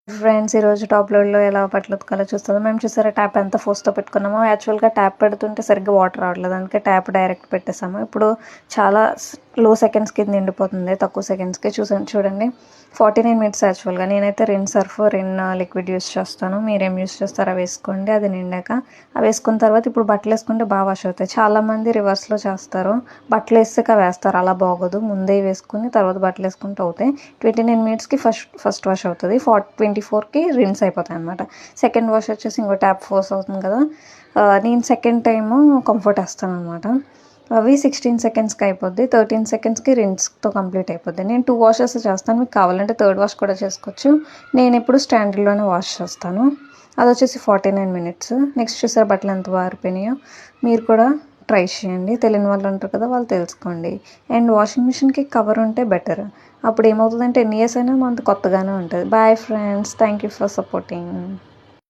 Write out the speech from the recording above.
Friends ఈరోజు top లోడ్లో ఎలా బట్టలు ఉతకాలో చూస్తాము. మేము చూసారా ట్యాప్ ఎంత ఫోర్స్తో పెట్టుకున్నామో. యాక్చువల్గా ట్యాప్ పెడుతుంటే సరిగ్గా వాటర్ రావట్లేదు, అందుకే ట్యాప్ డైరెక్ట్ పెట్టేసాము. ఇప్పుడు చాలా లో సెకండ్స్కి నిండిపోతుంది, తక్కువ సెకండ్స్కి. చూడండి 49 minutes. యాక్చువల్గా నేనైతే రిన్ సర్ఫ్ లిక్విడ్ యూస్ చేస్తాను. మీరేం యూస్ చేస్తారో వేసుకోండి. అది నిండాక అవి వేసుకున్న తర్వాత ఇప్పుడు బట్టలు వేసుకుంటే బాగా వాష్ అవుతాయి. చాలామంది రివర్స్లో చేస్తారు, బట్టలు వేసాక వేస్తారు. అలా బాగోదు, ముందే వేసుకుని తర్వాత బట్టలు వేసుకుంటూ అవుతాయి. 29 minutesకి ఫస్ట్ వాష్ అవుతుంది. 24కి రిన్స్ అయిపోతాయి అనమాట. సెకండ్ వాష్ వచ్చేసి ఇంకో ట్యాప్ ఫోర్స్ అవుతుంది కదా. నేను సెకండ్ టైము కంఫర్ట్ వేస్తాను అనమాట. అవి 16 secondsకి అయిపోద్ది. 13 secondsకి రిన్స్తో కంప్లీట్ అయిపోద్ది. నేను 2 washes చేస్తాను, మీకు కావాలంటే థర్డ్ వాష్ కూడా చేసుకోవచ్చు. నేను ఇప్పుడు స్టాండర్డ్లోనే వాష్ చేస్తాను. అది వచ్చేసి 49 minutes. నెక్స్ట్ చూసారు బట్టలు ఎంత బారిపోయినాయో. మీరు కూడా ట్రై చేయండి, తెలియని వాళ్ళు ఉంటారు కదా, వాళ్ళు తెలుసుకోండి. అండ్ వాషింగ్ మిషన్కి కవర్ ఉంటే బెటర్. అప్పుడు ఏమవుతుందంటే ఎన్ని ఇయర్స్ అయినా మనకు కొత్తగానే ఉంటుంది. Bye friends, thank you for supporting.